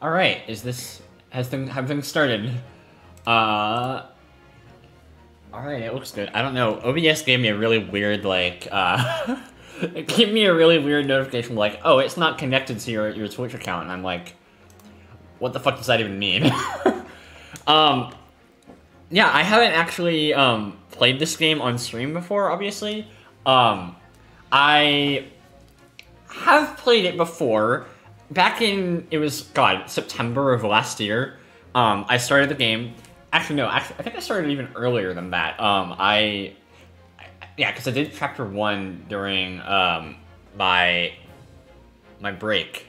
Alright, have things started? Alright, it looks good. I don't know, OBS gave me a really weird, like, it gave me a really weird notification, like, oh, it's not connected to your Twitch account, and I'm like, what the fuck does that even mean? Yeah, I haven't actually, played this game on stream before, obviously. I have played it before. Back in, it was, God, September of last year, I started the game. Actually, no, I think I started even earlier than that. Yeah, because I did Chapter 1 during, my break.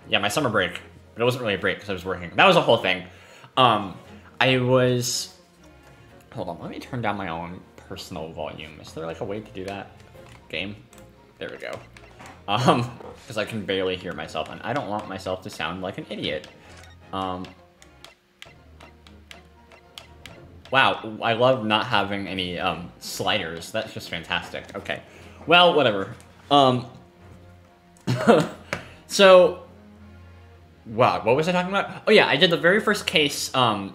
Yeah, my summer break. But it wasn't really a break because I was working. That was a whole thing. Hold on, let me turn down my own personal volume. Is there, like, a way to do that? Game? There we go. Because I can barely hear myself, and I don't want myself to sound like an idiot. Wow, I love not having any, sliders. That's just fantastic. Okay. Well, whatever. So... Wow, what was I talking about? Oh yeah, I did the very first case, during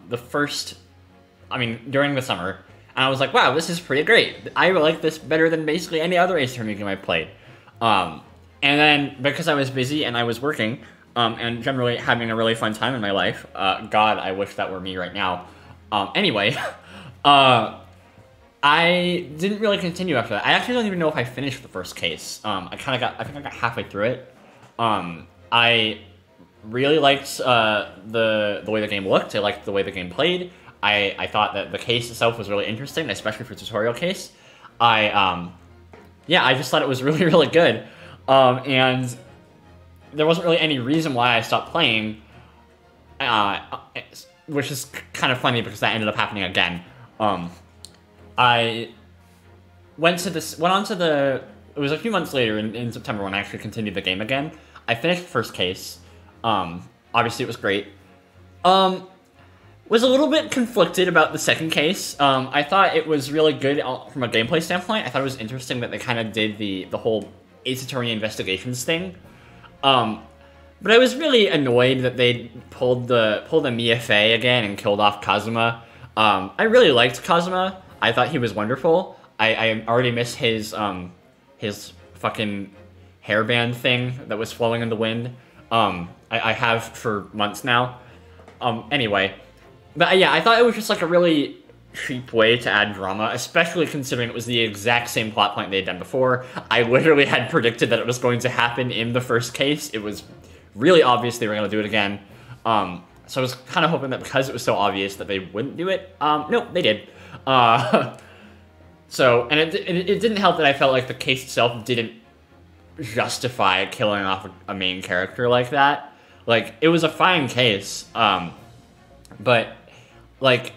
the summer, and I was like, wow, this is pretty great. I like this better than basically any other Ace Attorney game I played. And then, because I was busy and I was working, and generally having a really fun time in my life, God, I wish that were me right now. Anyway, I didn't really continue after that. I actually don't even know if I finished the first case. I think I got halfway through it. I really liked the way the game looked. I liked the way the game played. I thought that the case itself was really interesting, especially for a tutorial case. I just thought it was really, really good. And there wasn't really any reason why I stopped playing, which is kind of funny because that ended up happening again. I went on to the, it was a few months later in September when I actually continued the game again. I finished the first case. Obviously it was great. Was a little bit conflicted about the second case. I thought it was really good from a gameplay standpoint. I thought it was interesting that they kind of did the whole Ace Attorney investigations thing. But I was really annoyed that they pulled the Mia Fey again and killed off Kazuma. I really liked Kazuma. I thought he was wonderful. I already miss his fucking hairband thing that was flowing in the wind. I have for months now. Anyway. But yeah, I thought it was just like a really cheap way to add drama, especially considering it was the exact same plot point they had done before. I literally had predicted that it was going to happen in the first case. It was really obvious they were going to do it again. So I was kind of hoping that because it was so obvious that they wouldn't do it. No, they did. And it didn't help that I felt like the case itself didn't justify killing off a main character like that. Like, it was a fine case, but, like,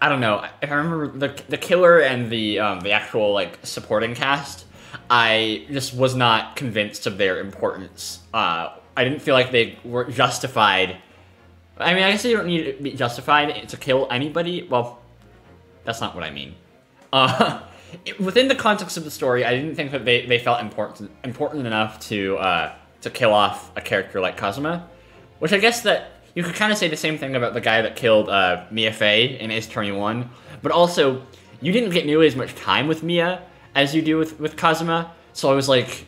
I don't know. If I remember the killer and the actual, like, supporting cast, I just was not convinced of their importance. I didn't feel like they were justified. I mean, I guess they don't need to be justified to kill anybody. Well, that's not what I mean. Within the context of the story, I didn't think that they felt important enough to kill off a character like Kazuma. Which I guess that you could kind of say the same thing about the guy that killed Mia Fey in Ace Attorney 1. But also, you didn't get nearly as much time with Mia as you do with Kazuma. So I was like,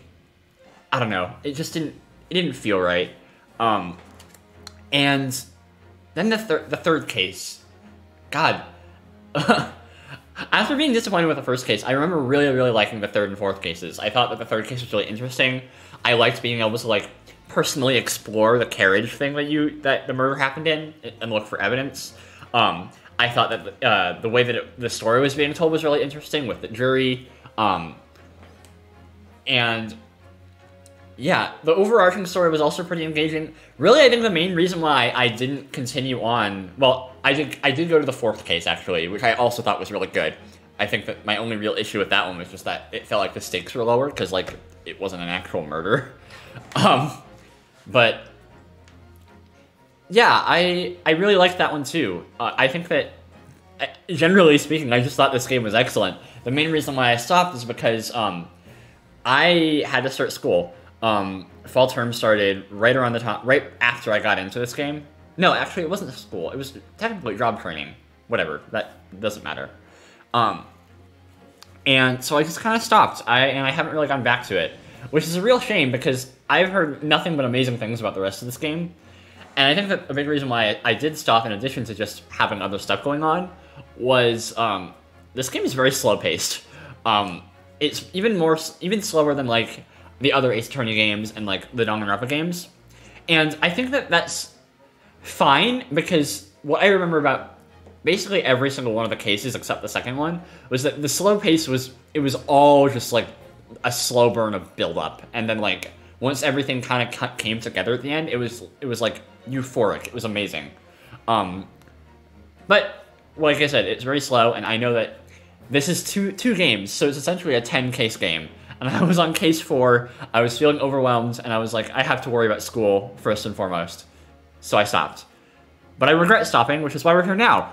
I don't know. It just didn't feel right. And then the third case. God. After being disappointed with the first case, I remember really, really liking the third and fourth cases. I thought that the third case was really interesting. I liked being able to, like, personally explore the carriage thing that the murder happened in and look for evidence. I thought that the way that the story was being told was really interesting with the jury. And yeah, the overarching story was also pretty engaging. Really, I think the main reason why I didn't continue on, well, I did go to the fourth case, actually, which I also thought was really good. I think that my only real issue with that one was just that it felt like the stakes were lower, because, like, it wasn't an actual murder. But yeah, I really liked that one too. I think that, generally speaking, I just thought this game was excellent. The main reason why I stopped is because I had to start school. Fall term started right around the time, right after I got into this game. No, actually, it wasn't school. It was technically job training. Whatever, that doesn't matter. And so I just kind of stopped. And I haven't really gone back to it, which is a real shame because I've heard nothing but amazing things about the rest of this game. And I think that a big reason why I did stop, in addition to just having other stuff going on, was this game is very slow paced. It's even slower than like the other Ace Attorney games and like the Danganronpa games. And I think that that's fine because what I remember about basically every single one of the cases except the second one was that the slow pace was all just like a slow burn of build up, and then like once everything kind of came together at the end, it was like euphoric. It was amazing. But like I said, it's very slow, and I know that this is two games, so it's essentially a 10 case game. And I was on case 4, I was feeling overwhelmed, and I was like, I have to worry about school first and foremost. So I stopped. But I regret stopping, which is why we're here now.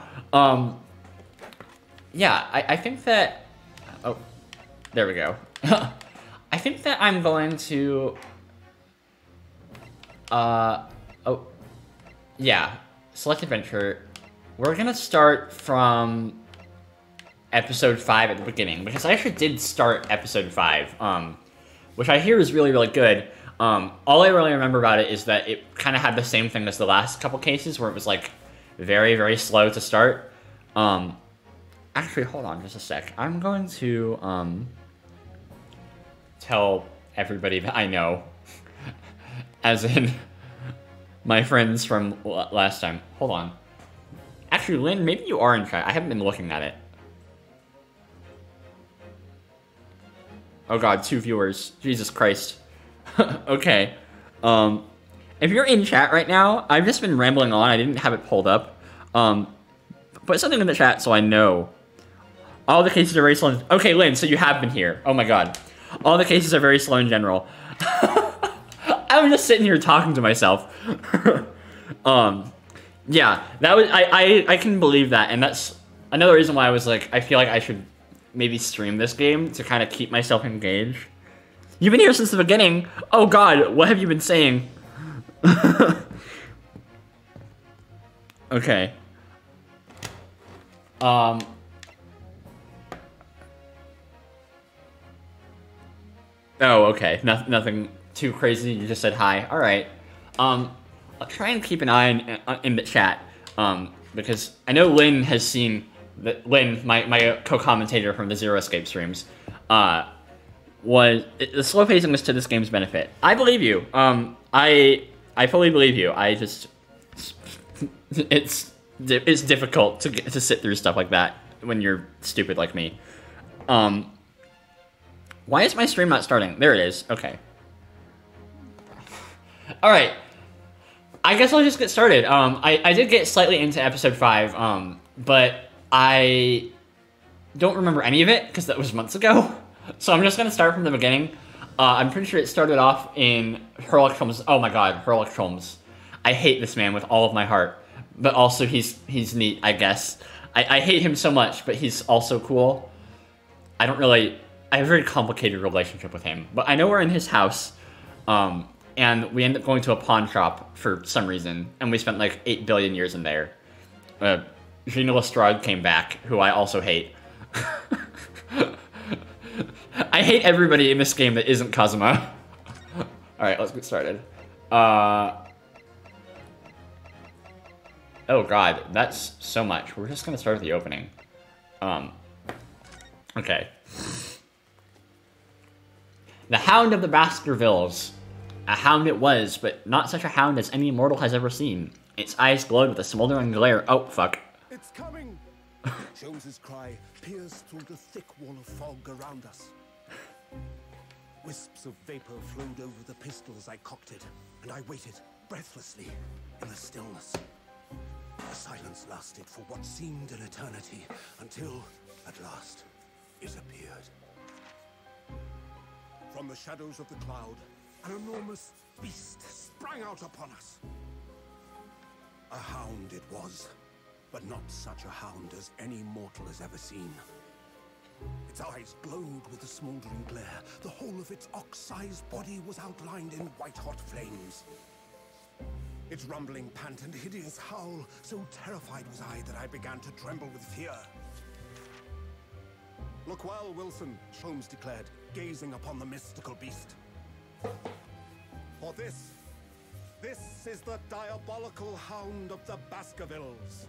Yeah, I think that... Oh, there we go. I think that I'm going to... Oh, yeah. Select adventure. We're gonna start from episode 5 at the beginning, because I actually did start episode 5, which I hear is really, really good. All I really remember about it is that it kind of had the same thing as the last couple cases, where it was like very, very slow to start. Actually, hold on just a sec. I'm going to tell everybody that I know, as in my friends from last time. Hold on. Actually, Lynn, maybe you are in chat. I haven't been looking at it. Oh god, 2 viewers. Jesus Christ. Okay. If you're in chat right now, I've just been rambling on. I didn't have it pulled up. Put something in the chat so I know. All the cases are very slow. Okay, Lynn, so you have been here. Oh my god. All the cases are very slow in general. I'm just sitting here talking to myself. Yeah, that was I can believe that, and that's another reason why I was like, I feel like I should maybe stream this game to kind of keep myself engaged. You've been here since the beginning. Oh god, what have you been saying? Okay. Oh, okay. Nothing too crazy. You just said hi. All right. I'll try and keep an eye in the chat, because I know Lynn has seen that. Lynn, my co-commentator from the Zero Escape streams, the slow pacing was to this game's benefit. I believe you. I fully believe you. I just it's difficult to sit through stuff like that when you're stupid like me. Why is my stream not starting? There it is. Okay. All right. I guess I'll just get started. I did get slightly into episode 5, but I don't remember any of it because that was months ago. So I'm just gonna start from the beginning. I'm pretty sure it started off in Herlock Sholmes. Oh my god, Herlock Sholmes. I hate this man with all of my heart, but also he's neat, I guess. I hate him so much, but he's also cool. I have a very complicated relationship with him, but I know we're in his house, and we end up going to a pawn shop for some reason, and we spent like 8 billion years in there. Gina Lestrade came back, who I also hate. I hate everybody in this game that isn't Kazuma. Alright, let's get started. Oh god, that's so much. We're just gonna start with the opening. Okay. The Hound of the Baskervilles. A hound it was, but not such a hound as any mortal has ever seen. Its eyes glowed with a smoldering glare. Oh, fuck. It's coming! Jones's cry pierced through the thick wall of fog around us. Wisps of vapor flowed over the pistol as I cocked it, and I waited breathlessly in the stillness. The silence lasted for what seemed an eternity, until, at last, it appeared. From the shadows of the cloud, an enormous beast sprang out upon us. A hound it was, but not such a hound as any mortal has ever seen. Its eyes glowed with a smoldering glare. The whole of its ox-sized body was outlined in white-hot flames. Its rumbling pant and hideous howl, so terrified was I that I began to tremble with fear. Look well, Wilson, Sholmes declared, gazing upon the mystical beast. For this is the diabolical hound of the Baskervilles.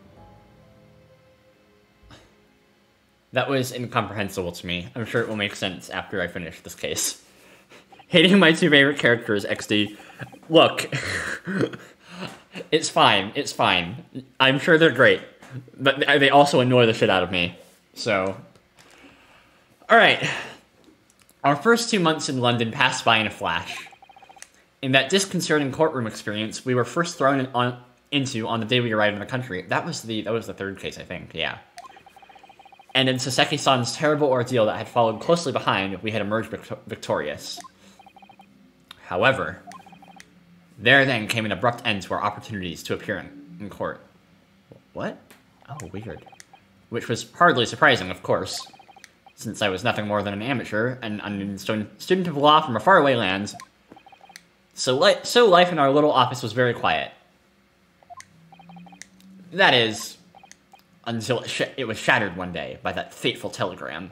That was incomprehensible to me. I'm sure it will make sense after I finish this case. Hating my two favorite characters, XD. Look. It's fine. It's fine. I'm sure they're great. But they also annoy the shit out of me. So. Alright. Our first 2 months in London passed by in a flash. In that disconcerting courtroom experience we were first thrown into on the day we arrived in the country. That was the third case, I think. Yeah. And in Saseki-san's terrible ordeal that had followed closely behind, we had emerged victorious. However, there then came an abrupt end to our opportunities to appear in court. What? Oh, weird. Which was hardly surprising, of course, since I was nothing more than an amateur and an student of law from a faraway land. So life in our little office was very quiet. That is, until it was shattered one day by that fateful telegram.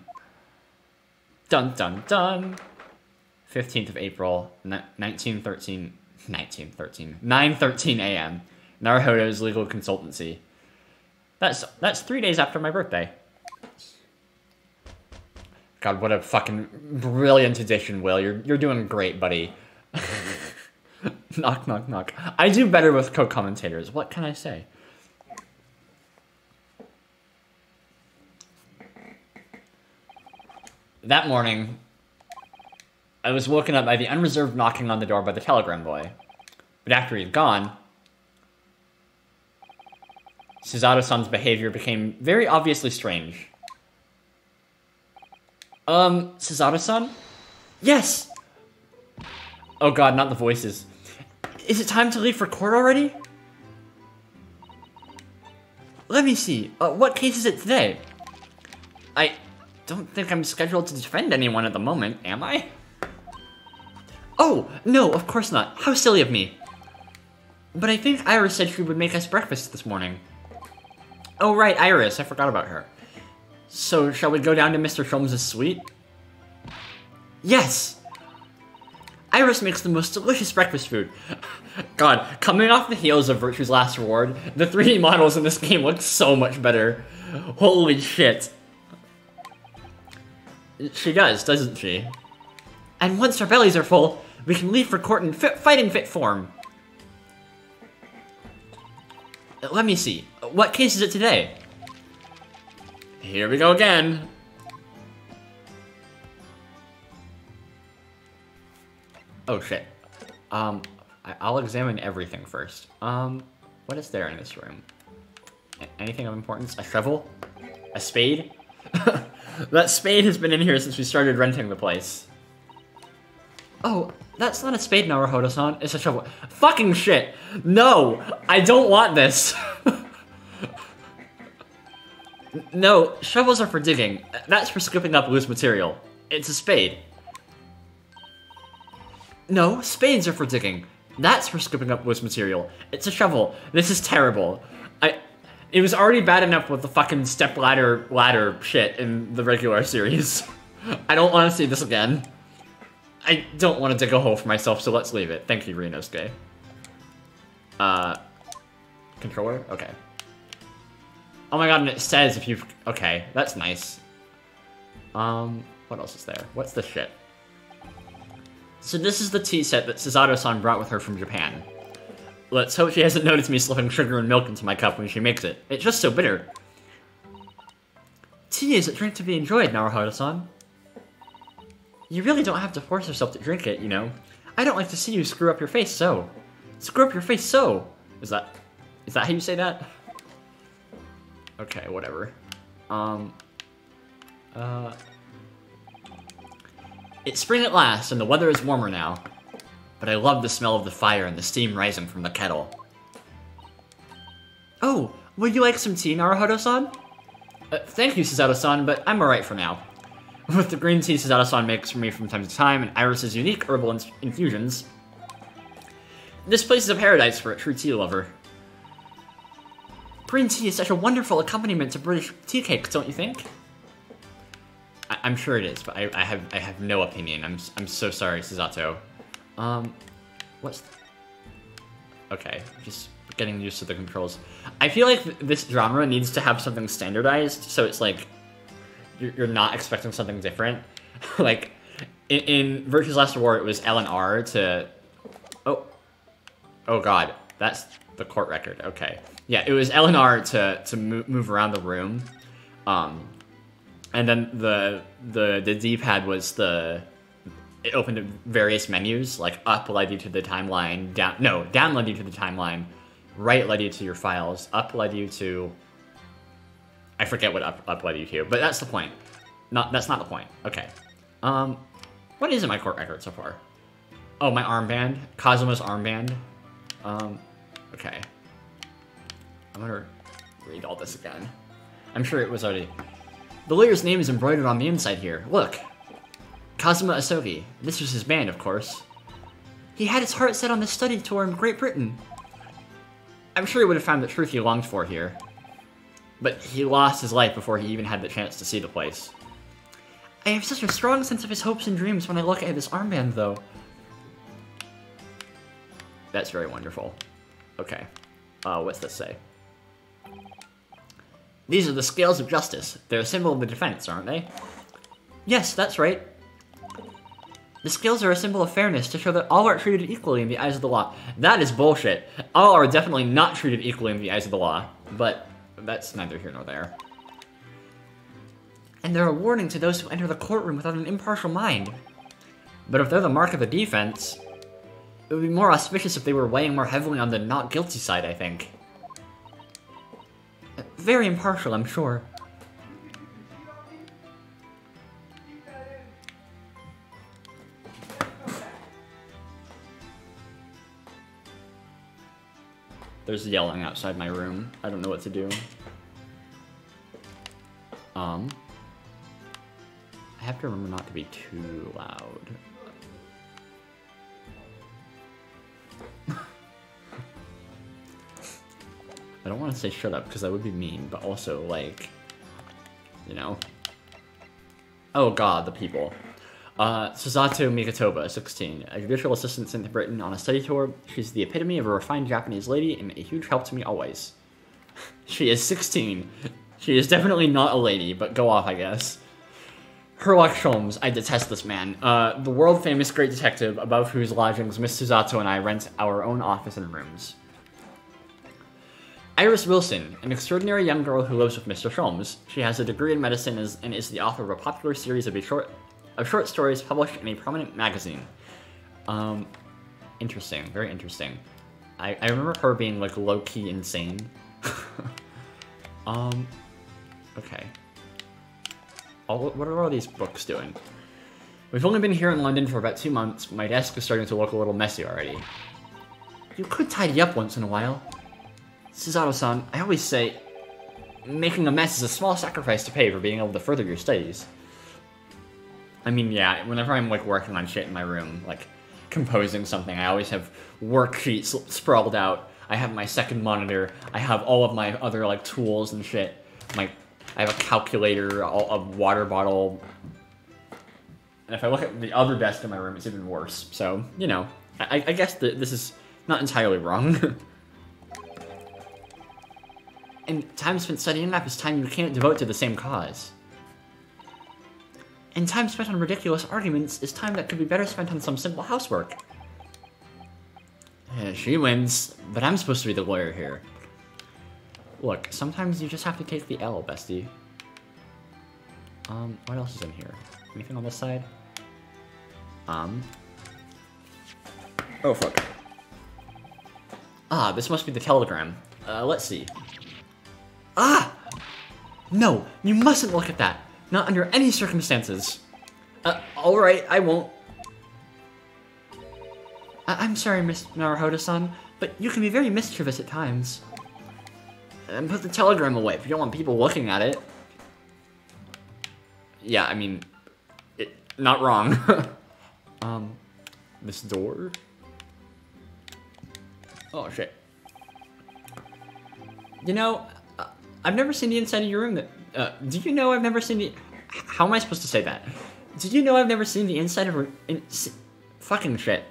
Dun dun dun! 15th of April, 9:13 a.m. Naruhodo's legal consultancy. That's 3 days after my birthday. God, what a fucking brilliant addition, Will. You're doing great, buddy. Knock, knock, knock. I do better with co-commentators. What can I say? That morning, I was woken up by the unreserved knocking on the door by the telegram boy. But after he'd gone, Suzato-san's behavior became very obviously strange. Suzato-san? Yes! Oh god, not the voices. Is it time to leave for court already? Let me see. What case is it today? I don't think I'm scheduled to defend anyone at the moment, am I? Oh, no, of course not. How silly of me. But I think Iris said she would make us breakfast this morning. Oh, right, Iris. I forgot about her. So, shall we go down to Mr. Sholmes' suite? Yes! Iris makes the most delicious breakfast food. God, coming off the heels of Virtue's Last Reward, the 3D models in this game look so much better. Holy shit. She does, doesn't she? And once our bellies are full, we can leave for court in fighting fit form. Let me see. What case is it today? Here we go again. Oh shit. I'll examine everything first. What is there in this room? Anything of importance? A shovel? A spade? That spade has been in here since we started renting the place. Oh, that's not a spade, Naruhodo-san. It's a shovel. Fucking shit! No! I don't want this! No, shovels are for digging. That's for scooping up loose material. It's a spade. No, spades are for digging. That's for scooping up loose material. It's a shovel. This is terrible. It was already bad enough with the fucking ladder shit in the regular series. I don't want to see this again. I don't want to dig a hole for myself, so let's leave it. Thank you, Rinosuke. Controller? Okay. Oh my god, and it says if you've... Okay, that's nice. What else is there? What's this shit? So this is the tea set that Suzato-san brought with her from Japan. Let's hope she hasn't noticed me slipping sugar and milk into my cup when she makes it. It's just so bitter. Tea is a drink to be enjoyed, Naruhodo-san. You really don't have to force yourself to drink it, you know. I don't like to see you screw up your face so. Screw up your face so. Is that how you say that? Okay, whatever. It's spring at last, and the weather is warmer now. But I love the smell of the fire and the steam rising from the kettle. Oh, would you like some tea, Naruhodo-san? Thank you, Suzato-san, but I'm alright for now. with the green tea Suzato-san makes for me from time to time, and Iris's unique herbal infusions. This place is a paradise for a true tea lover. Green tea is such a wonderful accompaniment to British tea cakes, don't you think? I'm sure it is, but I have no opinion. I'm so sorry, Suzato. What's... Okay, just getting used to the controls. I feel like this genre needs to have something standardized, so it's like you're not expecting something different. Like in Virtue's Last War, it was L and R to oh god, that's the court record. Okay, yeah, it was L and R to move around the room, and then the D-pad was it opened various menus, like up led you to the timeline, down led you to the timeline, right led you to your files, up led you to... I forget what up led you to, but that's the point. That's not the point. Okay. What is in my court record so far? Oh, my armband. Kazuma's armband. Okay. I'm gonna read all this again. I'm sure it was already... The lawyer's name is embroidered on the inside here. Look. Kazuma Asogi. This was his band, of course. He had his heart set on this study tour in Great Britain. I'm sure he would have found the truth he longed for here. But he lost his life before he even had the chance to see the place. I have such a strong sense of his hopes and dreams when I look at this armband, though. That's very wonderful. Okay. What's this say? These are the scales of justice. They're a symbol of the defense, aren't they? Yes, that's right. The scales are a symbol of fairness to show that all are treated equally in the eyes of the law. That is bullshit. All are definitely not treated equally in the eyes of the law. But that's neither here nor there. And they're a warning to those who enter the courtroom without an impartial mind. But if they're the mark of the defense, it would be more auspicious if they were weighing more heavily on the not guilty side, I think. Very impartial, I'm sure. There's yelling outside my room. I don't know what to do. I have to remember not to be too loud. I don't want to say shut up because that would be mean, but also like, you know. Oh god, the people. Suzato Mikatoba, 16, a judicial assistant sent to Britain on a study tour. She's the epitome of a refined Japanese lady and a huge help to me always. She is 16. She is definitely not a lady, but go off, I guess. Herlock Sholmes, I detest this man. The world-famous great detective above whose lodgings Miss Suzato and I rent our own office and rooms. Iris Wilson, an extraordinary young girl who lives with Mr. Sholmes. She has a degree in medicine and is the author of a popular series of short stories published in a prominent magazine. Interesting, very interesting. I remember her being like low-key insane. Okay. What are all these books doing? We've only been here in London for about 2 months, but my desk is starting to look a little messy already. You could tidy up once in a while. Suzato-san, I always say, making a mess is a small sacrifice to pay for being able to further your studies. I mean, yeah, whenever I'm like working on shit in my room, like composing something, I always have worksheets sprawled out. I have my second monitor. I have all of my other like tools and shit. I have a calculator, a water bottle. And if I look at the other desk in my room, it's even worse. So, you know, I guess that this is not entirely wrong. And time spent studying up is time you can't devote to the same cause. And time spent on ridiculous arguments is time that could be better spent on some simple housework. She wins, but I'm supposed to be the lawyer here. Look, sometimes you just have to take the L, bestie. What else is in here? Anything on this side? Oh, fuck. Ah, this must be the telegram. Let's see. Ah! No, you mustn't look at that. Not under any circumstances. Alright, I won't. I'm sorry, Miss Naruhodo-san, but you can be very mischievous at times. And put the telegram away if you don't want people looking at it. Yeah, I mean, Not wrong. This door? Oh, shit. You know, I've never seen the inside of your room that... do you know I've never seen the... How am I supposed to say that? Did you know I've never seen the inside of a... fucking shit.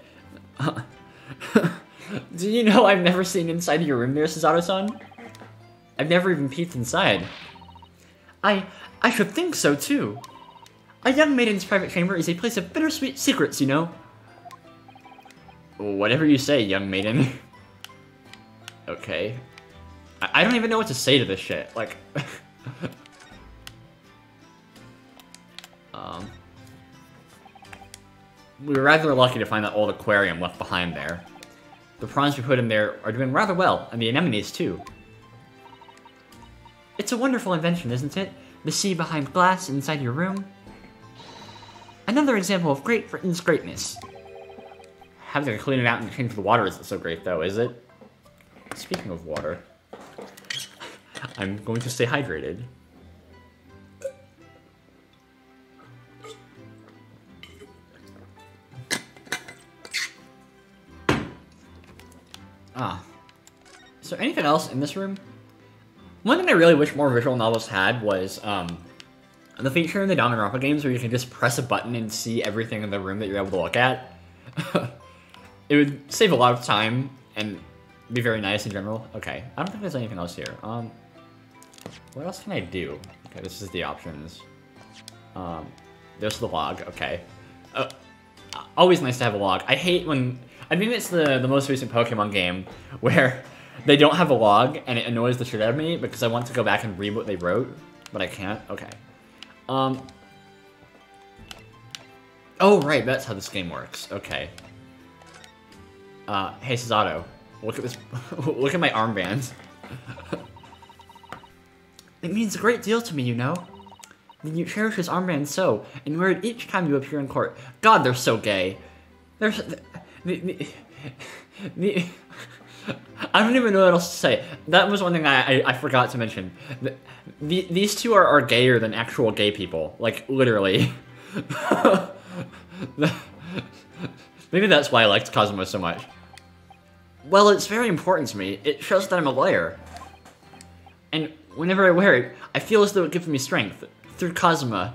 Do you know I've never seen inside of your room there, Suzato-san? I've never even peeked inside. I should think so, too. A young maiden's private chamber is a place of bittersweet secrets, you know? Whatever you say, young maiden. Okay. I don't even know what to say to this shit. Like... We were rather lucky to find that old aquarium left behind there. The prawns we put in there are doing rather well, and the anemones too. It's a wonderful invention, isn't it? The sea behind glass inside your room. Another example of Great Britain's greatness. Having to clean it out and change the water isn't so great though, is it? Speaking of water, I'm going to stay hydrated. Is there anything else in this room? One thing I really wish more visual novels had was, the feature in the Danganronpa games where you can just press a button and see everything in the room that you're able to look at. It would save a lot of time and be very nice in general. Okay, I don't think there's anything else here. What else can I do? Okay, this is the options. There's the log, okay. Always nice to have a log. I hate when... I think it's the most recent Pokemon game where they don't have a log and it annoys the shit out of me because I want to go back and read what they wrote, but I can't. Okay. Oh, right, that's how this game works. Okay. Hey, Suzato, look at this. Look at my armband. It means a great deal to me, you know. You cherish this armband so, and wear it each time you appear in court. God, they're so gay. I don't even know what else to say. That was one thing I forgot to mention. These two are gayer than actual gay people. Like, literally. Maybe that's why I liked Cosmo so much. Well, it's very important to me. It shows that I'm a lawyer. And whenever I wear it, I feel as though it gives me strength. Through Cosmo.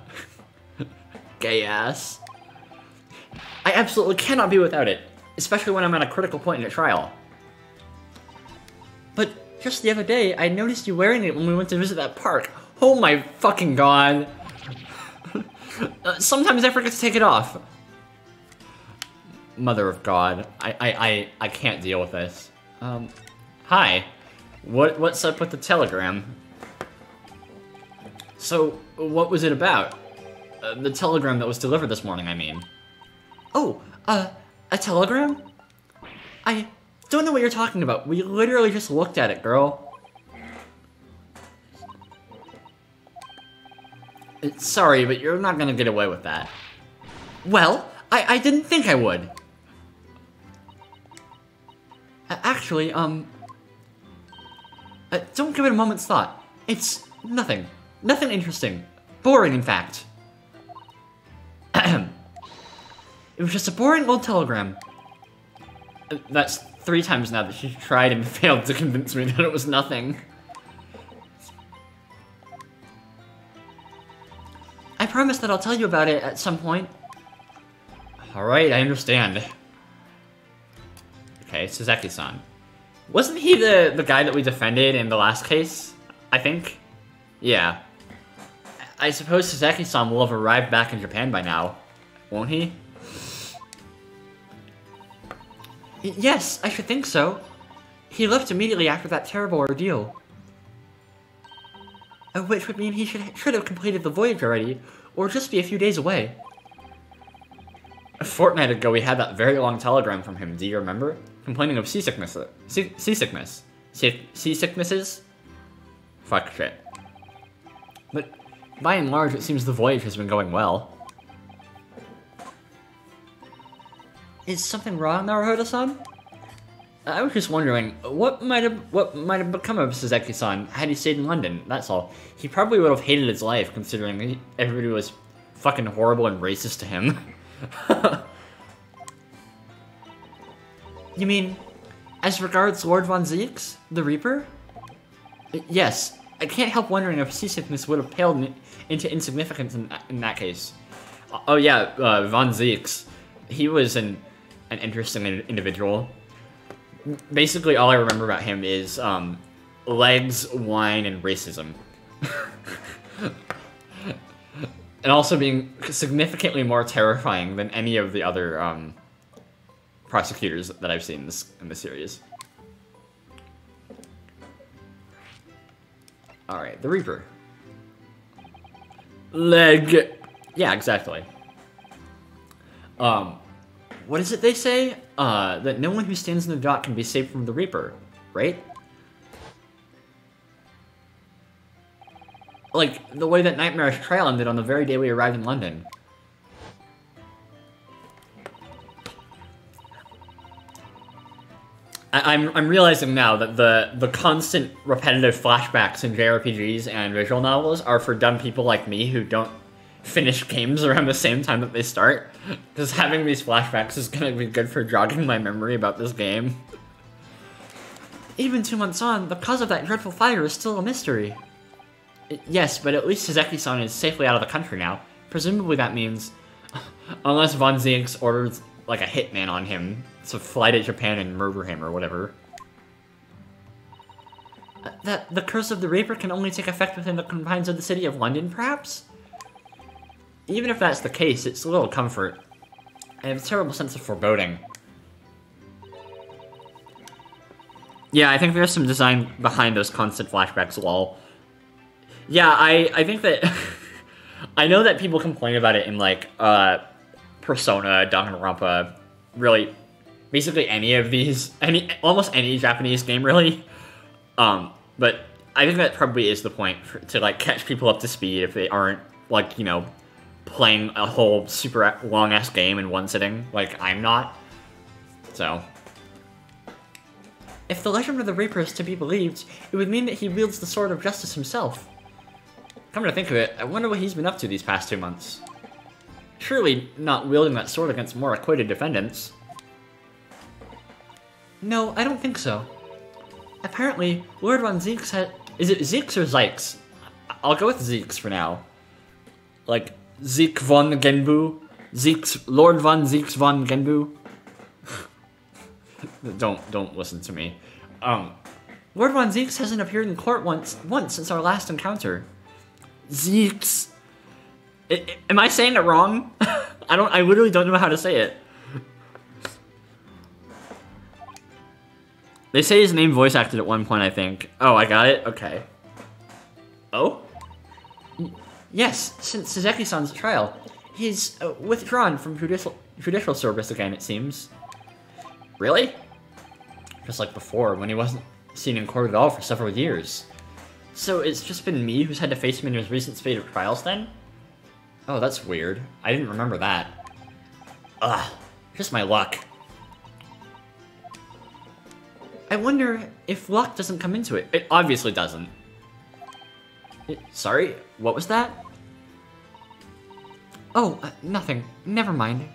Gay ass. I absolutely cannot be without it. Especially when I'm at a critical point in a trial. But just the other day, I noticed you wearing it when we went to visit that park. Oh my fucking god. Sometimes I forget to take it off. Mother of God. I can't deal with this. Hi. What's up with the telegram? So, what was it about? The telegram that was delivered this morning, I mean. Oh, a telegram? I don't know what you're talking about. We literally just looked at it, girl. Sorry, but you're not gonna get away with that. Well, I didn't think I would. Actually, don't give it a moment's thought. It's nothing. Nothing interesting. Boring, in fact. It was just a boring old telegram. That's 3 times now that she tried and failed to convince me that it was nothing. I promise that I'll tell you about it at some point. Alright, I understand. Okay, Suzaki-san. Wasn't he the guy that we defended in the last case? I think? Yeah. I suppose Suzaki-san will have arrived back in Japan by now. Won't he? Yes, I should think so. He left immediately after that terrible ordeal. Which would mean he should have completed the voyage already, or just be a few days away. A fortnight ago we had that very long telegram from him, do you remember? Complaining of seasickness. Seasicknesses? Fuck shit. But by and large it seems the voyage has been going well. Is something wrong, Naruhodo-san? I was just wondering, what might have become of Suzaki-san had he stayed in London, that's all. He probably would have hated his life, considering everybody was fucking horrible and racist to him. You mean, as regards Lord Von Zieks, the Reaper? Yes, I can't help wondering if seasickness would have paled into insignificance in that case. Oh yeah, Von Zieks. He was an interesting individual. Basically, all I remember about him is legs, wine, and racism. And also being significantly more terrifying than any of the other prosecutors that I've seen in the series. Alright, the Reaper. Leg. Yeah, exactly. What is it they say? That no one who stands in the dock can be saved from the Reaper, right? Like, the way that nightmarish trial ended on the very day we arrived in London. I'm realizing now that the constant repetitive flashbacks in JRPGs and visual novels are for dumb people like me who don't finish games around the same time that they start. Because having these flashbacks is going to be good for jogging my memory about this game. Even 2 months on, the cause of that dreadful fire is still a mystery. Yes, but at least Sezeki-san is safely out of the country now. Presumably that means, unless Von Zieks orders like a hitman on him to fly to Japan and murder him or whatever. That the curse of the Reaper can only take effect within the confines of the city of London, perhaps? Even if that's the case, it's a little comfort. I have a terrible sense of foreboding. Yeah, I think there's some design behind those constant flashbacks, lol. Yeah, I think that... I know that people complain about it in, like, Persona, Danganronpa, really, basically any of these, almost any Japanese game, really. But I think that probably is the point, to, like, catch people up to speed if they aren't, like, you know, playing a whole super long-ass game in one sitting, like I'm not. So... If the legend of the Reaper is to be believed, it would mean that he wields the Sword of Justice himself. Come to think of it, I wonder what he's been up to these past 2 months. Surely not wielding that sword against more acquitted defendants. No, I don't think so. Apparently, Lord Von Zieks had... Is it Zieks or Zykes? I'll go with Zieks for now. Like, Ziek von Genbu? Zieks... Lord Von Zieks von Genbu? Don't listen to me. Lord Von Zieks hasn't appeared in court once since our last encounter. Zieks. Am I saying it wrong? I literally don't know how to say it. They say his name voice acted at one point, I think. Oh, I got it? Okay. Oh? Yes, since Sezeki-san's trial. He's withdrawn from judicial service again, it seems. Really? Just like before, when he wasn't seen in court at all for several years. So it's just been me who's had to face him in his recent spate of trials then? Oh, that's weird. I didn't remember that. Ugh, just my luck. I wonder if luck doesn't come into it. It obviously doesn't. Sorry, what was that? Oh, nothing. Never mind.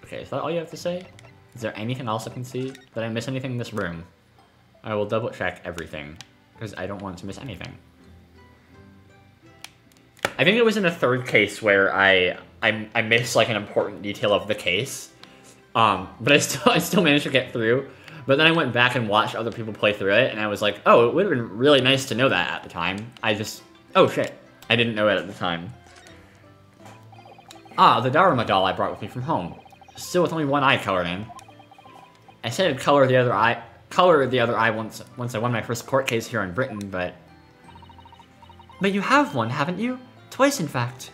Okay, is that all you have to say? Is there anything else I can see? Did I miss anything in this room? I will double check everything, because I don't want to miss anything. I think it was in the third case where I missed like an important detail of the case. But I still managed to get through. But then I went back and watched other people play through it, and I was like, oh, it would have been really nice to know that at the time. Oh shit, I didn't know it at the time. Ah, the Dharma doll I brought with me from home. Still with only one eye colored in. I said I'd color the other eye once I won my first court case here in Britain, but... But you have one, haven't you? Twice, in fact.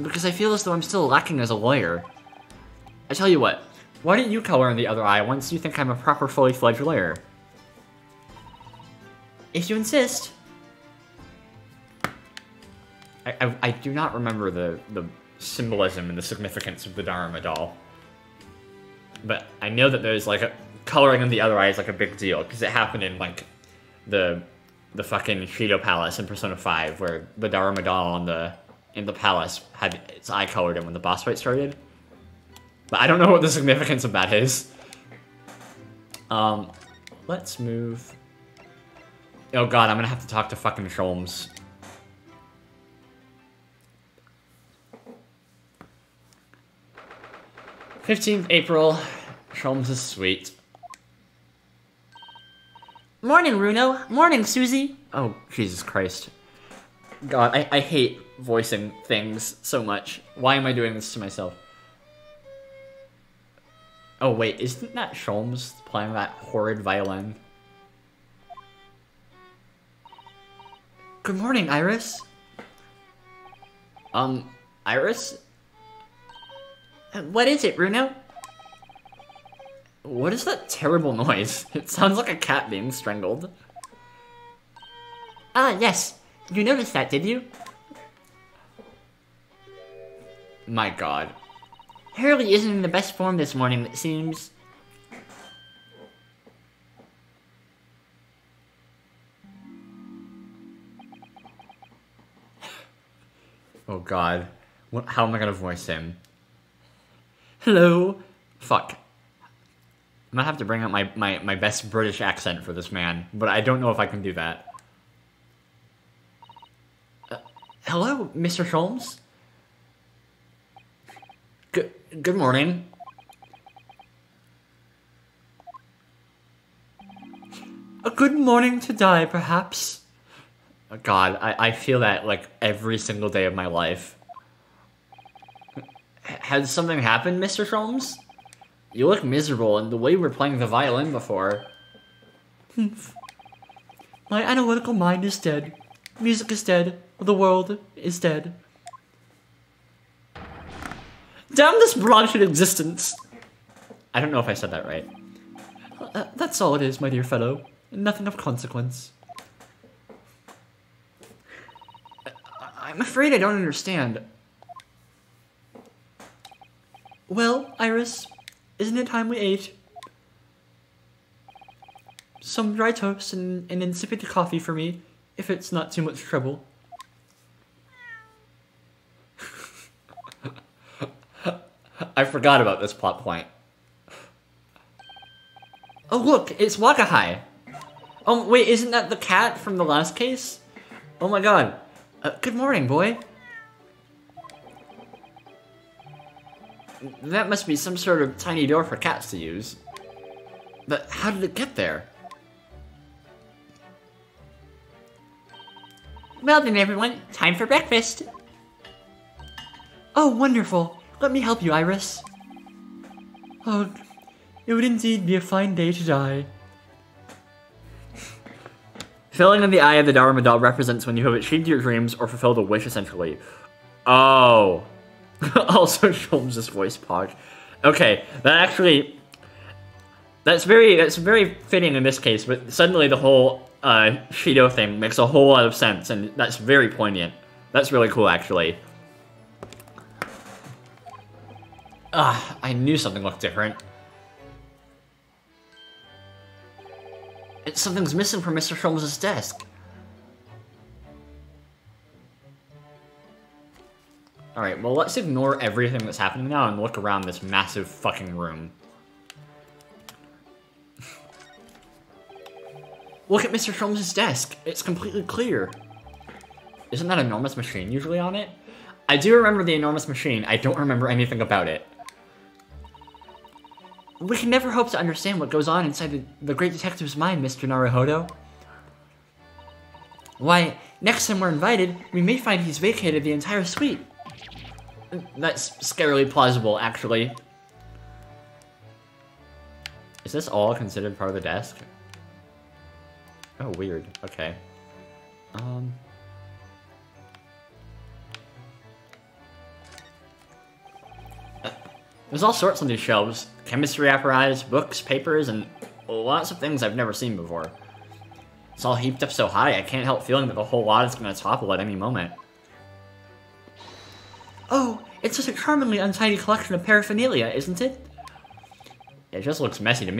Because I feel as though I'm still lacking as a lawyer. I tell you what, why don't you color in the other eye once you think I'm a proper fully fledged lawyer? If you insist. I do not remember the symbolism and the significance of the Dharma doll. But I know that there's like coloring in the other eye is like a big deal, because it happened in like the the fucking Shido Palace in Persona 5, where the Dharma doll in the palace had its eye colored in when the boss fight started. But I don't know what the significance of that is. Let's move. Oh god, I'm gonna have to talk to fucking Sholmes. 15th April. Sholmes is sweet. Morning, Runo. Morning, Susie. Oh, Jesus Christ. God, I hate voicing things so much. Why am I doing this to myself? Oh wait, isn't that Sholmes playing that horrid violin? Good morning, Iris. Iris? What is it, Runo? What is that terrible noise? It sounds like a cat being strangled. Ah, yes. You noticed that, did you? My god. Hurley isn't in the best form this morning, it seems. Oh god. How am I gonna voice him? Hello. Fuck. I'm gonna have to bring out my best British accent for this man, but I don't know if I can do that. Hello, Mr. Sholmes. Good morning. A good morning to die, perhaps. Oh god, I feel that like every single day of my life. Has something happened, Mr. Sholmes? You look miserable, and the way you were playing the violin before. My analytical mind is dead. Music is dead. The world is dead. Damn this bronchial existence! I don't know if I said that right. That's all it is, my dear fellow. Nothing of consequence. I'm afraid I don't understand. Well, Iris, isn't it time we ate? Some dry toast and an insipid coffee for me, if it's not too much trouble. I forgot about this plot point. Oh look, it's Wakahai! Oh wait, isn't that the cat from the last case? Oh my god. Good morning, boy. That must be some sort of tiny door for cats to use. But how did it get there? Well then, everyone, time for breakfast. Oh, wonderful. Let me help you, Iris. Oh, it would indeed be a fine day to die. Filling in the eye of the Dharma doll represents when you have achieved your dreams or fulfilled a wish, essentially. Oh. Also Sholmes' voice pod. Okay, that's very fitting in this case, but suddenly the whole Shido thing makes a whole lot of sense, and that's very poignant. That's really cool, actually. I knew something looked different. Something's missing from Mr. Sholmes' desk. Alright, well let's ignore everything that's happening now and look around this massive fucking room. Look at Mr. Sholmes' desk. It's completely clear. Isn't that enormous machine usually on it? I do remember the enormous machine. I don't remember anything about it. We can never hope to understand what goes on inside the great detective's mind, Mr. Naruhodo. Why, next time we're invited, we may find he's vacated the entire suite. That's scarily plausible, actually. Is this all considered part of the desk? Oh, weird. Okay. There's all sorts on these shelves. Chemistry apparatus, books, papers, and lots of things I've never seen before. It's all heaped up so high, I can't help feeling that the whole lot is going to topple at any moment. Oh, it's just a charmingly untidy collection of paraphernalia, isn't it? It just looks messy to me.